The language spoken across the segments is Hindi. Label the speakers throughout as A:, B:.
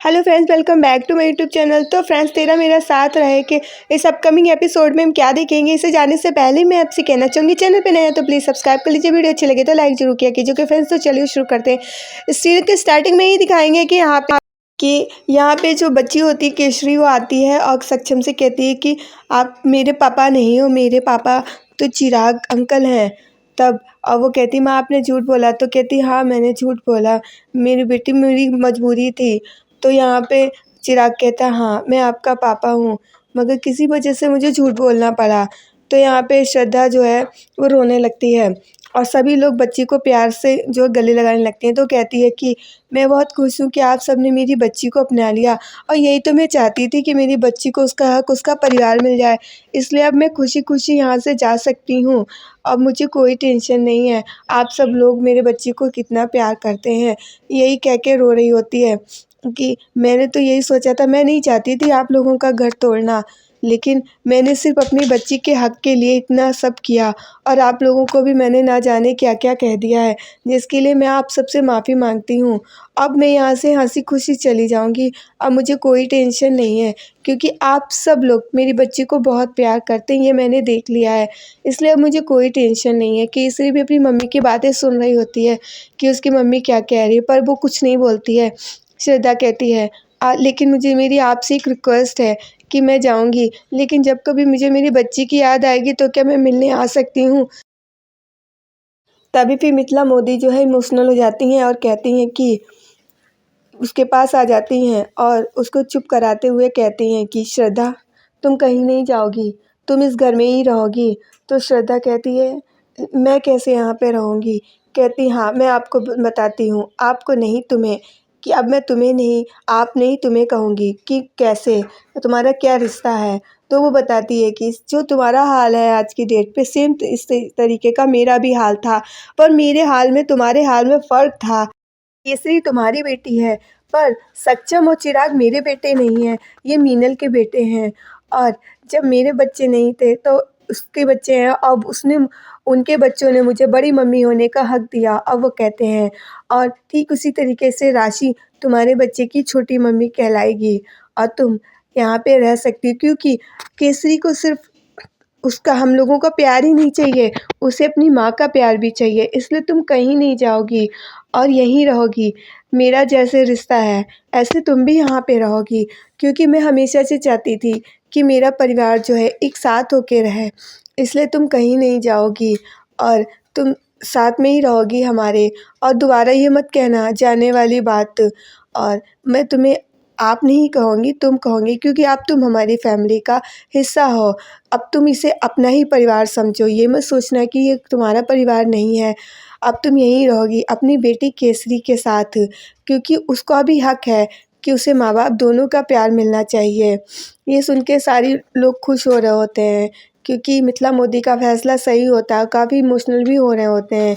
A: Hello friends, welcome back to my YouTube channel. तो फ्रेंड्स, तेरा मेरा साथ रहे कि इस अपकमिंग एपिसोड में हम क्या देखेंगे, इसे जानने से पहले मैं आपसे कहना चाहूँगी, चैनल पे नया है तो प्लीज़ सब्सक्राइब कर लीजिए। वीडियो अच्छी लगे तो लाइक जरूर किया कीजिए। फ्रेंड्स, तो चलिए शुरू करते हैं। इस सीरियल के स्टार्टिंग में ही दिखाएंगे कि यहाँ पे जो बच्ची होती है केशरी, वो आती है और सक्षम से कहती है कि आप मेरे पापा नहीं हो, मेरे पापा तो चिराग अंकल हैं। तब वो कहती, माँ आपने झूठ बोला। तो कहती, हाँ मैंने झूठ बोला, मेरी बेटी मेरी मजबूरी थी। तो यहाँ पे चिराग कहता, हाँ मैं आपका पापा हूँ, मगर किसी वजह से मुझे झूठ बोलना पड़ा। तो यहाँ पे श्रद्धा जो है वो रोने लगती है और सभी लोग बच्ची को प्यार से जो गले लगाने लगते हैं। तो कहती है कि मैं बहुत खुश हूँ कि आप सब ने मेरी बच्ची को अपना लिया, और यही तो मैं चाहती थी कि मेरी बच्ची को उसका हक, उसका परिवार मिल जाए। इसलिए अब मैं खुशी खुशी यहाँ से जा सकती हूँ। अब मुझे कोई टेंशन नहीं है। आप सब लोग मेरे बच्ची को कितना प्यार करते हैं। यही कह के रो रही होती है कि मैंने तो यही सोचा था, मैं नहीं चाहती थी आप लोगों का घर तोड़ना, लेकिन मैंने सिर्फ अपनी बच्ची के हक के लिए इतना सब किया, और आप लोगों को भी मैंने ना जाने क्या क्या कह दिया है, जिसके लिए मैं आप सबसे माफ़ी मांगती हूँ। अब मैं यहाँ से हंसी खुशी चली जाऊँगी। अब मुझे कोई टेंशन नहीं है, क्योंकि आप सब लोग मेरी बच्ची को बहुत प्यार करते हैं, ये मैंने देख लिया है। इसलिए अब मुझे कोई टेंशन नहीं है। केसरी भी अपनी मम्मी की बातें सुन रही होती है कि उसकी मम्मी क्या कह रही है, पर वो कुछ नहीं बोलती है। श्रद्धा कहती है, लेकिन मुझे मेरी आपसे एक रिक्वेस्ट है कि मैं जाऊंगी, लेकिन जब कभी मुझे मेरी बच्ची की याद आएगी तो क्या मैं मिलने आ सकती हूँ। तभी फिर मिथिला मोदी जो है इमोशनल हो जाती हैं और कहती हैं कि उसके पास आ जाती हैं और उसको चुप कराते हुए कहती हैं कि श्रद्धा, तुम कहीं नहीं जाओगी, तुम इस घर में ही रहोगी। तो श्रद्धा कहती है, मैं कैसे यहाँ पे रहूँगी। कहती, हाँ मैं आपको बताती हूँ, आपको नहीं तुम्हें, कि अब मैं तुम्हें नहीं, आप नहीं तुम्हें कहूँगी कि कैसे, तुम्हारा क्या रिश्ता है। तो वो बताती है कि जो तुम्हारा हाल है आज की डेट पे, सेम इस तरीके का मेरा भी हाल था, पर मेरे हाल में तुम्हारे हाल में फ़र्क था। केसरी तुम्हारी बेटी है, पर सक्षम और चिराग मेरे बेटे नहीं हैं, ये मीनल के बेटे हैं। और जब मेरे बच्चे नहीं थे तो उसके बच्चे हैं। अब उसने, उनके बच्चों ने मुझे बड़ी मम्मी होने का हक दिया, अब वो कहते हैं। और ठीक उसी तरीके से राशि तुम्हारे बच्चे की छोटी मम्मी कहलाएगी, और तुम यहाँ पे रह सकती हो, क्योंकि केसरी को सिर्फ उसका हम लोगों का प्यार ही नहीं चाहिए, उसे अपनी माँ का प्यार भी चाहिए। इसलिए तुम कहीं नहीं जाओगी और यहीं रहोगी। मेरा जैसे रिश्ता है ऐसे तुम भी यहाँ पे रहोगी, क्योंकि मैं हमेशा से चाहती थी कि मेरा परिवार जो है एक साथ होके रहे। इसलिए तुम कहीं नहीं जाओगी और तुम साथ में ही रहोगी हमारे। और दोबारा ये मत कहना जाने वाली बात, और मैं तुम्हें आप नहीं कहूँगी, तुम कहूँगी, क्योंकि आप तुम हमारी फैमिली का हिस्सा हो। अब तुम इसे अपना ही परिवार समझो, ये मत सोचना कि ये तुम्हारा परिवार नहीं है। अब तुम यहीं रहोगी अपनी बेटी केसरी के साथ, क्योंकि उसका भी हक है कि उसे माँ बाप दोनों का प्यार मिलना चाहिए। ये सुन के सारे लोग खुश हो रहे होते हैं, क्योंकि मिथिला मोदी का फैसला सही होता है। काफ़ी इमोशनल भी हो रहे होते हैं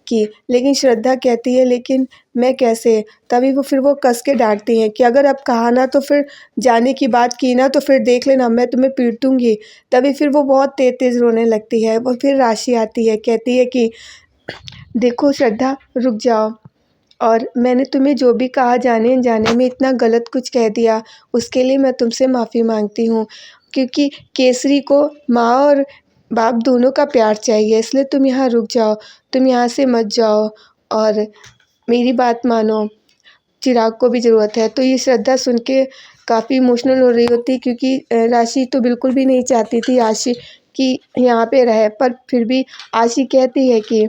A: कि, लेकिन श्रद्धा कहती है, लेकिन मैं कैसे। तभी वो फिर वो कस के डांटती हैं कि अगर अब कहा ना तो फिर जाने की बात की ना तो फिर देख लेना, मैं तुम्हें पीट दूँगी। तभी फिर वो बहुत तेज़ तेज़ रोने लगती है। वो फिर राशि आती है, कहती है कि देखो श्रद्धा, रुक जाओ, और मैंने तुम्हें जो भी कहा जाने अनजाने में इतना गलत कुछ कह दिया, उसके लिए मैं तुमसे माफ़ी मांगती हूँ। क्योंकि केसरी को माँ और बाप दोनों का प्यार चाहिए, इसलिए तुम यहाँ रुक जाओ, तुम यहाँ से मत जाओ और मेरी बात मानो। चिराग को भी ज़रूरत है। तो ये श्रद्धा सुन के काफ़ी इमोशनल हो रही होती है, क्योंकि राशि तो बिल्कुल भी नहीं चाहती थी आशी कि यहाँ पे रहे, पर फिर भी आशी कहती है कि,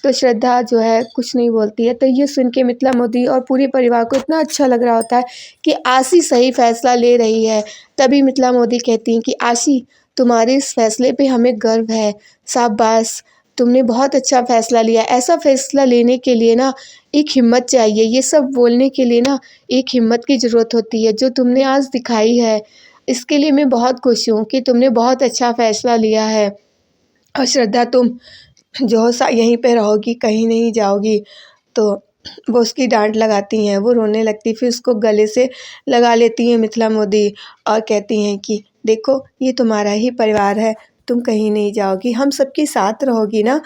A: तो श्रद्धा जो है कुछ नहीं बोलती है। तो ये सुन के मिथिला मोदी और पूरे परिवार को इतना अच्छा लग रहा होता है कि आशी सही फैसला ले रही है। तभी मिथिला मोदी कहती हैं कि आशी, तुम्हारे इस फैसले पे हमें गर्व है, शाबाश, तुमने बहुत अच्छा फ़ैसला लिया। ऐसा फ़ैसला लेने के लिए ना एक हिम्मत चाहिए, ये सब बोलने के लिए ना एक हिम्मत की ज़रूरत होती है, जो तुमने आज दिखाई है। इसके लिए मैं बहुत खुश हूँ कि तुमने बहुत अच्छा फ़ैसला लिया है। और श्रद्धा, तुम जो यहीं पे रहोगी, कहीं नहीं जाओगी। तो वो उसकी डांट लगाती हैं, वो रोने लगती, फिर उसको गले से लगा लेती हैं मिथिला मोदी और कहती हैं कि देखो ये तुम्हारा ही परिवार है, तुम कहीं नहीं जाओगी, हम सबके साथ रहोगी ना।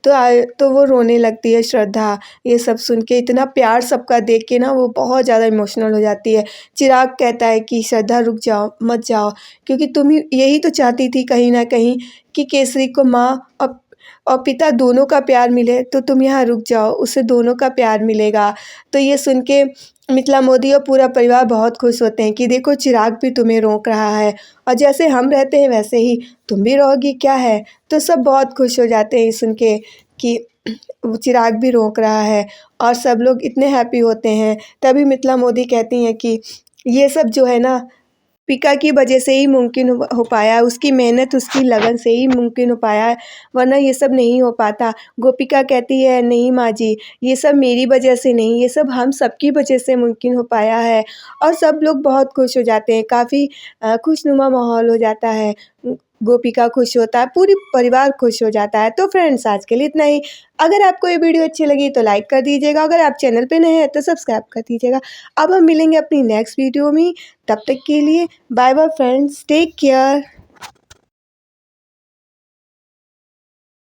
A: तो वो रोने लगती है श्रद्धा। ये सब सुन के, इतना प्यार सबका देख के ना वो बहुत ज़्यादा इमोशनल हो जाती है। चिराग कहता है कि श्रद्धा रुक जाओ, मत जाओ, क्योंकि तुम यही तो चाहती थी कहीं ना कहीं कि केसरी को माँ और पिता दोनों का प्यार मिले, तो तुम यहाँ रुक जाओ, उसे दोनों का प्यार मिलेगा। तो ये सुन के मिथिला मोदी और पूरा परिवार बहुत खुश होते हैं कि देखो चिराग भी तुम्हें रोक रहा है, और जैसे हम रहते हैं वैसे ही तुम भी रहोगी, क्या है। तो सब बहुत खुश हो जाते हैं सुन के कि चिराग भी रोक रहा है, और सब लोग इतने हैप्पी होते हैं। तभी मिथिला मोदी कहती हैं कि ये सब जो है ना पिका की वजह से ही मुमकिन हो पाया, उसकी मेहनत, उसकी लगन से ही मुमकिन हो पाया है, वरना ये सब नहीं हो पाता। गोपिका कहती है नहीं माँ जी, ये सब मेरी वजह से नहीं, ये सब हम सबकी वजह से मुमकिन हो पाया है। और सब लोग बहुत खुश हो जाते हैं, काफ़ी खुशनुमा माहौल हो जाता है। गोपिका खुश होता है, पूरी परिवार खुश हो जाता है। तो फ्रेंड्स आज के लिए इतना ही। अगर आपको ये वीडियो अच्छी लगी तो लाइक कर दीजिएगा, अगर आप चैनल पे नए हैं तो सब्सक्राइब कर दीजिएगा। अब हम मिलेंगे अपनी नेक्स्ट वीडियो में, तब तक के लिए bye bye friends, take care.